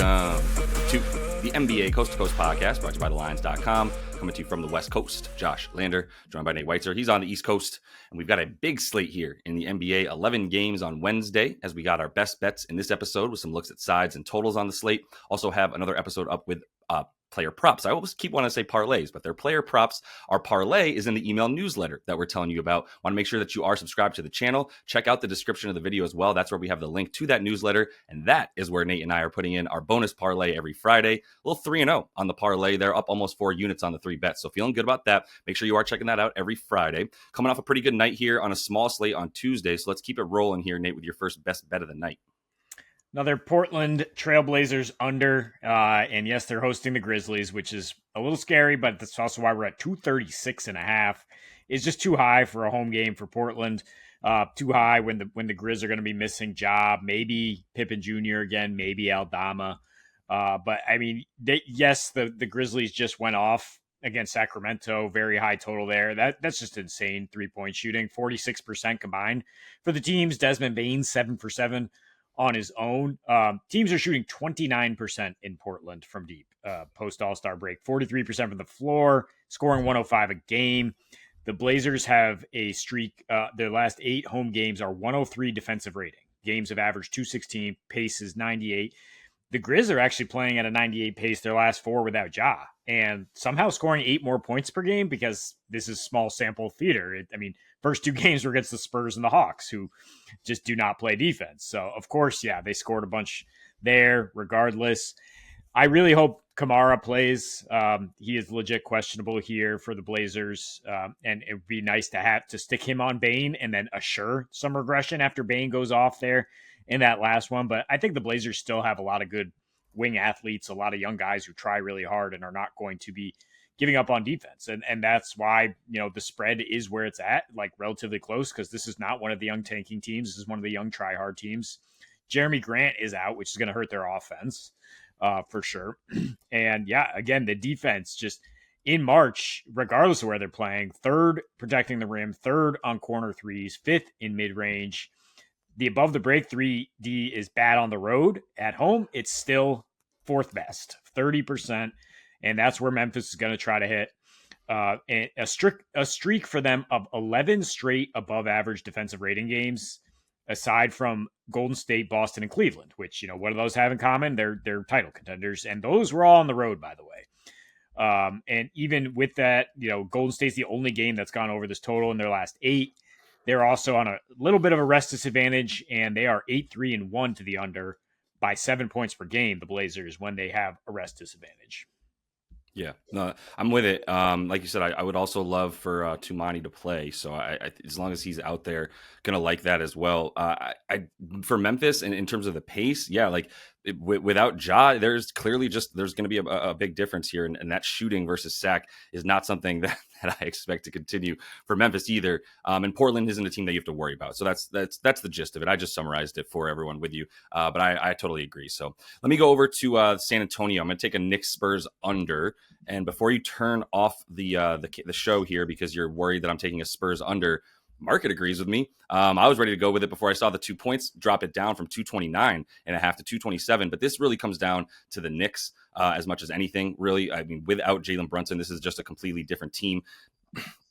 Welcome to the NBA Coast to Coast podcast brought to you by TheLines.com. Coming to you from the West Coast, Josh Lander, joined by Nate Weitzer. He's on the East Coast, and we've got a big slate here in the NBA. 11 games on Wednesday, as we got our best bets in this episode with some looks at sides and totals on the slate. Also have another episode up with player props. I always keep wanting to say parlays, but they're player props. Our parlay is in the email newsletter that we're telling you about. Want to make sure that you are subscribed to the channel. Check out the description of the video as well. That's where we have the link to that newsletter, and that is where Nate and I are putting in our bonus parlay every Friday. A little 3-0 on the parlay. They're up almost 4 units on the 3 bets, so feeling good about that. Make sure you are checking that out every Friday. Coming off a pretty good night here on a small slate on Tuesday, so let's keep it rolling here, Nate, with your first best bet of the night. Another Portland Trailblazers under, and yes, they're hosting the Grizzlies, which is a little scary, but that's also why we're at 236.5. It's just too high for a home game for Portland. Too high when the Grizz are going to be missing Ja, maybe Pippen Jr. again, maybe Aldama. But I mean, the Grizzlies just went off against Sacramento, very high total there. That's just insane 3-point shooting, 46% combined for the teams. Desmond Bain 7 for 7. On his own. Teams are shooting 29% in Portland from deep post All-Star break, 43% from the floor, scoring 105 a game. The Blazers have a streak. Their last 8 home games are 103 defensive rating. Games have averaged 216, pace is 98. The Grizz are actually playing at a 98 pace their last 4 without Ja, and somehow scoring 8 more points per game because this is small sample theater. First 2 games were against the Spurs and the Hawks, who just do not play defense. So, of course, they scored a bunch there regardless. I really hope Kamara plays. He is legit questionable here for the Blazers, and it would be nice to have to stick him on Bane and then assure some regression after Bane goes off there in that last one. But I think the Blazers still have a lot of good wing athletes, a lot of young guys who try really hard and are not going to be giving up on defense. And that's why, the spread is where it's at, like relatively close, because this is not one of the young tanking teams. This is one of the young try hard teams. Jeremy Grant is out, which is going to hurt their offense for sure. And again, the defense just in March, regardless of where they're playing, 3rd protecting the rim, 3rd on corner threes, 5th in mid-range. The above the break 3D is bad on the road. At home, it's still 4th best, 30%. And that's where Memphis is going to try to hit. And a streak for them of 11 straight above average defensive rating games, aside from Golden State, Boston, and Cleveland, which, what do those have in common? They're title contenders. And those were all on the road, by the way. And even with that, Golden State's the only game that's gone over this total in their last 8. They're also on a little bit of a rest disadvantage, and they are 8-3-1 to the under by 7 points per game, the Blazers, when they have a rest disadvantage. Yeah, no, I'm with it. Like you said, I would also love for Tumani to play. So I as long as he's out there, gonna like that as well. For Memphis, and in terms of the pace, without Ja, there's clearly there's going to be a big difference here, and that shooting versus sack is not something that I expect to continue for Memphis either. And Portland isn't a team that you have to worry about. So that's the gist of it. I just summarized it for everyone with you, but I totally agree. So let me go over to San Antonio. I'm going to take a Knicks Spurs under. And before you turn off the show here because you're worried that I'm taking a Spurs under, market agrees with me. I was ready to go with it before I saw the 2 points drop it down from 229.5 to 227. But this really comes down to the Knicks as much as anything, really. I mean, without Jalen Brunson, this is just a completely different team.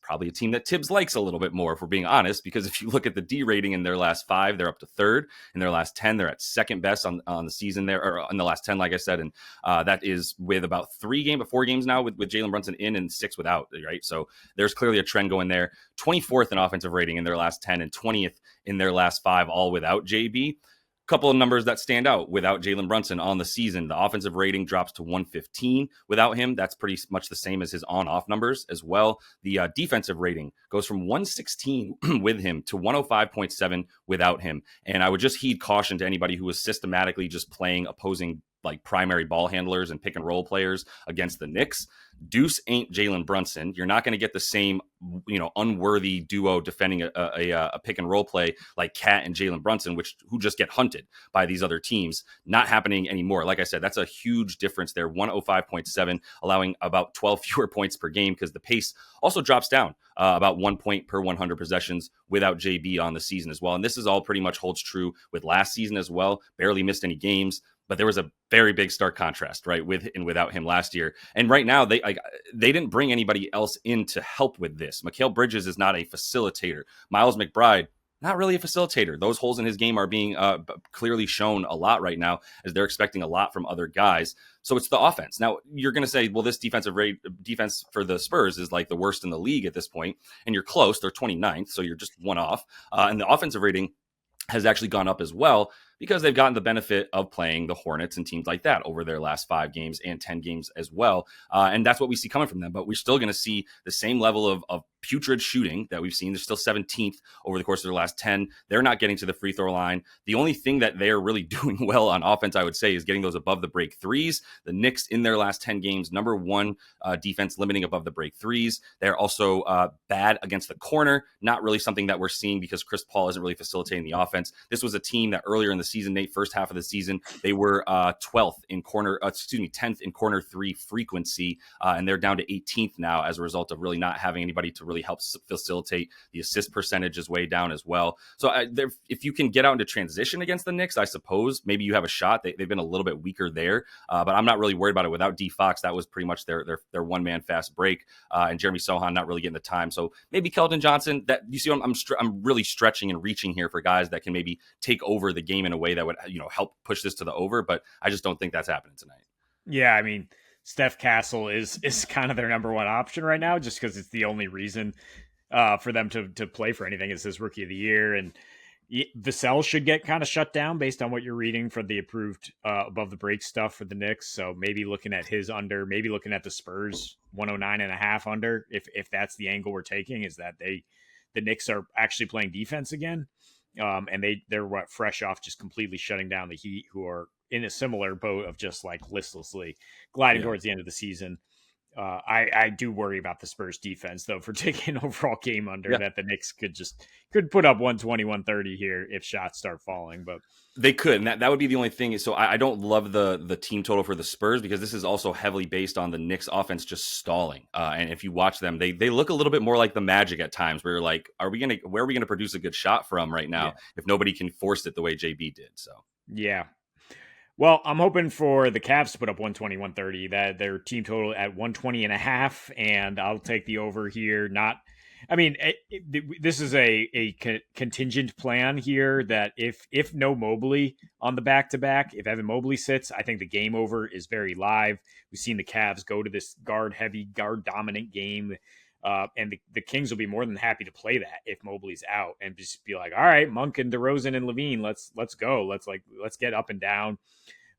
Probably a team that Tibbs likes a little bit more, if we're being honest, because if you look at the D rating in their last 5, they're up to 3rd. In their last 10, they're at 2nd best on the season there, or in the last 10, like I said. And that is with about 4 games now with Jalen Brunson in and 6 without, right? So there's clearly a trend going there. 24th in offensive rating in their last 10 and 20th in their last 5, all without JB. Couple of numbers that stand out without Jalen Brunson on the season. The offensive rating drops to 115 without him. That's pretty much the same as his on-off numbers as well. The defensive rating goes from 116 with him to 105.7 without him. And I would just heed caution to anybody who is systematically just playing opposing like primary ball handlers and pick and roll players against the Knicks. Deuce ain't Jalen Brunson. You're not going to get the same, unworthy duo defending a pick and roll play like Cat and Jalen Brunson, who just get hunted by these other teams. Not happening anymore. Like I said, that's a huge difference there. 105.7, allowing about 12 fewer points per game because the pace also drops down about 1 point per 100 possessions without JB on the season as well. And this is all pretty much holds true with last season as well. Barely missed any games. but there was a very big stark contrast, right, with and without him last year. And right now, they didn't bring anybody else in to help with this. Mikal Bridges is not a facilitator. Miles McBride, not really a facilitator. Those holes in his game are being clearly shown a lot right now, as they're expecting a lot from other guys. So it's the offense. Now you're going to say, well, this defense for the Spurs is like the worst in the league at this point, and you're close. They're 29th, so you're just one off. And the offensive rating has actually gone up as well, because they've gotten the benefit of playing the Hornets and teams like that over their last 5 games and 10 games as well. And that's what we see coming from them. But we're still going to see the same level of putrid shooting that we've seen. They're still 17th over the course of their last 10. They're not getting to the free throw line. The only thing that they're really doing well on offense, I would say, is getting those above the break threes. The Knicks in their last 10 games, number 1 defense limiting above the break threes. They're also bad against the corner. Not really something that we're seeing because Chris Paul isn't really facilitating the offense. This was a team that earlier in the season, Nate, first half of the season, they were 10th in corner 3 frequency, and they're down to 18th now as a result of really not having anybody to really help facilitate. The assist percentage is way down as well. So if you can get out into transition against the Knicks, I suppose maybe you have a shot. They've been a little bit weaker there, but I'm not really worried about it. Without D Fox, that was pretty much their one-man fast break, and Jeremy Sohan not really getting the time. So maybe Keldon Johnson. That you see, I'm really stretching and reaching here for guys that can maybe take over the game in a way that would help push this to the over, but I just don't think that's happening tonight. Yeah, I mean, Steph Castle is kind of their number one option right now, just because it's the only reason for them to play for anything. It's his rookie of the year, and Vassell should get kind of shut down based on what you're reading for the approved above the break stuff for the Knicks. So maybe looking at his under, maybe looking at the Spurs 109.5 under, if that's the angle we're taking, is that the Knicks are actually playing defense again. And they're fresh off just completely shutting down the Heat, who are in a similar boat of just like listlessly gliding towards the end of the season. I do worry about the Spurs defense, though, for taking an overall game under that the Knicks could put up 120, 130 here if shots start falling. But they could, and that would be the only thing. So I don't love the team total for the Spurs, because this is also heavily based on the Knicks offense just stalling. And if you watch them, they look a little bit more like the Magic at times, where you're like, where are we gonna produce a good shot from right now if nobody can force it the way JB did? So yeah. Well, I'm hoping for the Cavs to put up 120, 130, that their team total at 120.5, and I'll take the over here. This is a contingent plan here that if no Mobley on the back-to-back, if Evan Mobley sits, I think the game over is very live. We've seen the Cavs go to this guard-heavy, guard-dominant game, and the Kings will be more than happy to play that if Mobley's out, and just be like, all right, Monk and DeRozan and Levine, let's go. Let's get up and down.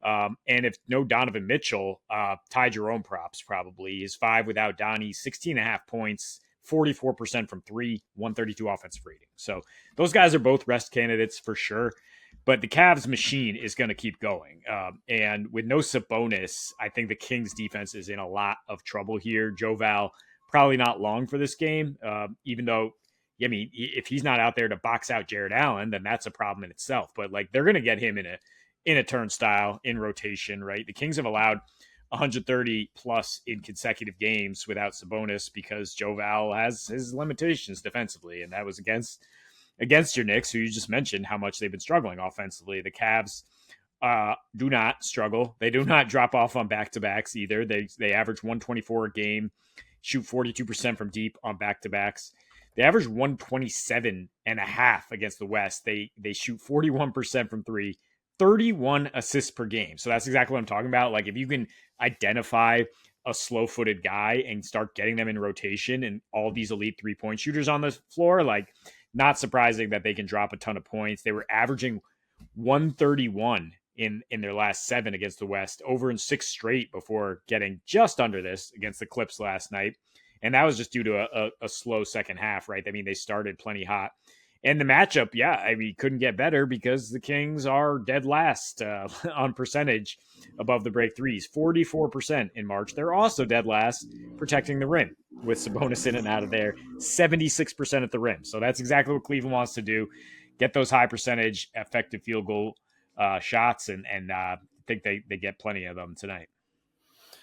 And if no Donovan Mitchell, Ty Jerome props probably. His 5 without Donnie, 16.5 points, 44% from 3, 132 offensive rating. So those guys are both rest candidates for sure. But the Cavs machine is going to keep going. And with no Sabonis, I think the Kings defense is in a lot of trouble here. Joe Val, probably not long for this game, even though, I mean, if he's not out there to box out Jared Allen, then that's a problem in itself. But like, they're going to get him in a turnstile in rotation, right? The Kings have allowed 130 plus in consecutive games without Sabonis because Joe Val has his limitations defensively, and that was against your Knicks, who you just mentioned how much they've been struggling offensively. The Cavs do not struggle. They do not drop off on back-to-backs either. They average 124 a game, shoot 42% from deep on back-to-backs. They average 127.5 against the West. They shoot 41% from 3, 31 assists per game. So that's exactly what I'm talking about. Like, if you can identify a slow-footed guy and start getting them in rotation and all these elite three-point shooters on the floor, like, not surprising that they can drop a ton of points. They were averaging 131 in their last 7 against the West, over in 6 straight before getting just under this against the Clips last night. And that was just due to a slow second half, right? I mean, they started plenty hot. And the matchup, couldn't get better because the Kings are dead last on percentage above the break threes, 44% in March. They're also dead last protecting the rim with Sabonis in and out of there, 76% at the rim. So that's exactly what Cleveland wants to do, get those high percentage effective field goal shots, and I think they get plenty of them tonight.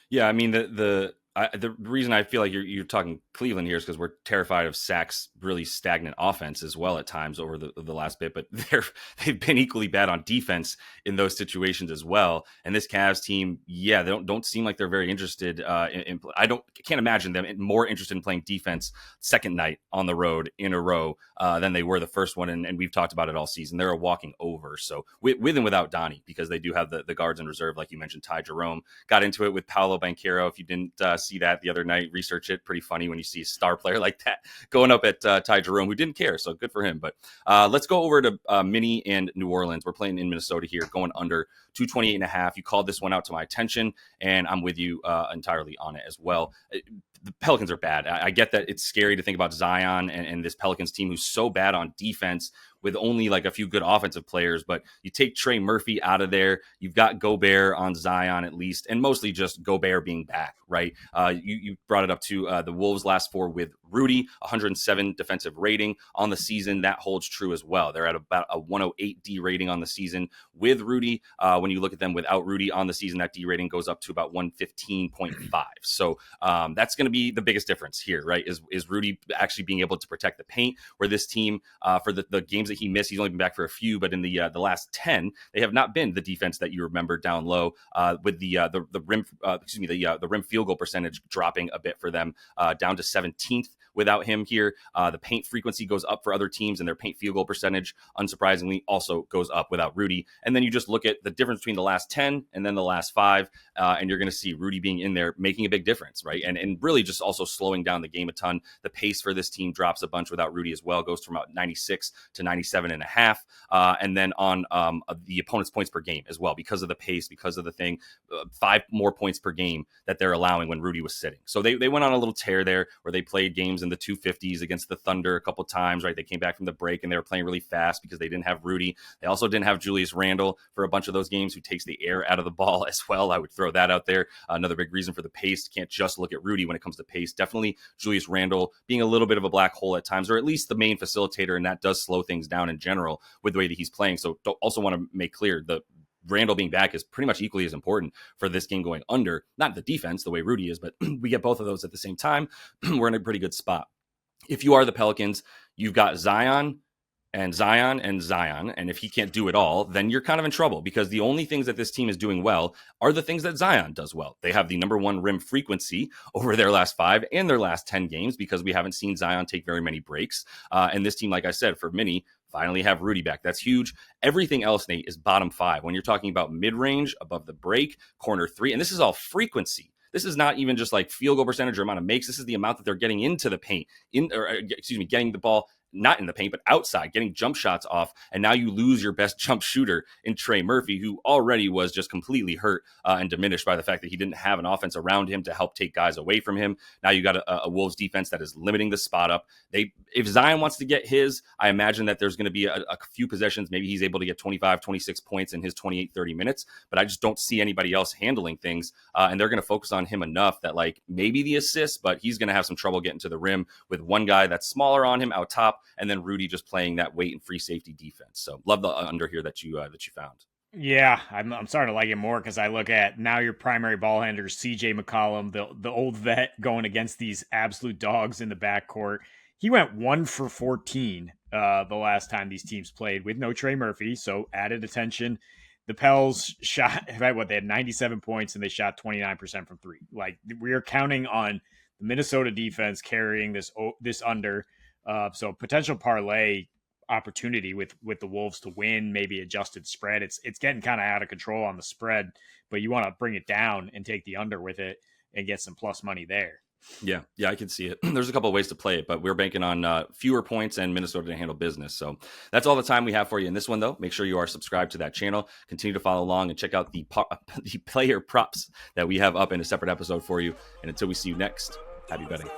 Yeah, I mean, the The reason I feel like you're talking Cleveland here is because we're terrified of Sack's really stagnant offense as well at times over the last bit, but they've been equally bad on defense in those situations as well. And this Cavs team, yeah, they don't seem like they're very interested. Can't imagine them more interested in playing defense second night on the road in a row than they were the first one. And we've talked about it all season. They're a walking over. So with and without Donnie, because they do have the guards in reserve, like you mentioned, Ty Jerome got into it with Paolo Banchero. If you didn't see that the other night, research it. Pretty funny when you see a star player like that going up at Ty Jerome, who didn't care. So good for him. But let's go over to Minnie and New Orleans. We're playing in Minnesota here, going under 228.5. You called this one out to my attention, and I'm with you entirely on it as well. The Pelicans are bad. I get that it's scary to think about Zion and this Pelicans team who's so bad on defense with only like a few good offensive players, but you take Trey Murphy out of there. You've got Gobert on Zion at least, and mostly just Gobert being back, right? You brought it up to the Wolves last four with Rudy, 107 defensive rating on the season. That holds true as well. They're at about a 108 D rating on the season with Rudy. When you look at them without Rudy on the season, that D rating goes up to about 115.5. So that's going to be the biggest difference here, right? Is Rudy actually being able to protect the paint, where this team for the games that he missed, he's only been back for a few, but in the last 10, they have not been the defense that you remember down low, with the rim, the rim field goal percentage dropping a bit for them, down to 17th without him here. The paint frequency goes up for other teams, and their paint field goal percentage, unsurprisingly, also goes up without Rudy. And then you just look at the difference between the last 10 and then the last 5, and you're going to see Rudy being in there making a big difference, right? And really just also slowing down the game a ton. The pace for this team drops a bunch without Rudy as well, goes from about 96 to 97.5. And then on the opponent's points per game as well, because of the pace, because of the thing, 5 more points per game that they're allowing when Rudy was sitting. So they went on a little tear there where they played games in the 250s against the Thunder a couple times, right? They came back from the break and they were playing really fast because they didn't have Rudy. They also didn't have Julius Randle for a bunch of those games, who takes the air out of the ball as well. I would throw that out there. Another big reason for the pace. Can't just look at Rudy when it comes to pace. Definitely Julius Randle being a little bit of a black hole at times, or at least the main facilitator, and that does slow things down in general with the way that he's playing. So also want to make clear, the Randall being back is pretty much equally as important for this game going under. Not the defense the way Rudy is, but we get both of those at the same time. We're in a pretty good spot. If you are the Pelicans, you've got Zion and Zion and Zion, and if he can't do it all, then you're kind of in trouble, because the only things that this team is doing well are the things that Zion does well. They have the number one rim frequency over their last 5 and their last 10 games, because we haven't seen Zion take very many breaks. And this team, like I said, for Minnie, finally have Rudy back. That's huge. Everything else, Nate, is bottom 5. When you're talking about mid-range, above the break, corner 3, and this is all frequency. This is not even just like field goal percentage or amount of makes. This is the amount that they're getting into the paint, getting the ball not in the paint, but outside, getting jump shots off. And now you lose your best jump shooter in Trey Murphy, who already was just completely hurt and diminished by the fact that he didn't have an offense around him to help take guys away from him. Now you got a Wolves defense that is limiting the spot up. If Zion wants to get his, I imagine that there's going to be a few possessions. Maybe he's able to get 25, 26 points in his 28, 30 minutes, but I just don't see anybody else handling things. And they're going to focus on him enough that, like, maybe the assist, but he's going to have some trouble getting to the rim with one guy that's smaller on him out top, and then Rudy just playing that weight and free safety defense. So love the under here that you found. Yeah, I'm starting to like it more, because I look at now your primary ball handler, CJ McCollum, the old vet, going against these absolute dogs in the backcourt. He went 1 for 14 the last time these teams played with no Trey Murphy, so added attention. The Pels shot, right, they had 97 points and they shot 29% from 3. Like, we are counting on the Minnesota defense carrying this under. So potential parlay opportunity with the Wolves to win, maybe adjusted spread. It's getting kind of out of control on the spread, but you want to bring it down and take the under with it and get some plus money there. Yeah, I can see it. There's a couple of ways to play it, but we're banking on fewer points and Minnesota to handle business. So that's all the time we have for you in this one, though. Make sure you are subscribed to that channel. Continue to follow along and check out the player props that we have up in a separate episode for you. And until we see you next, happy betting.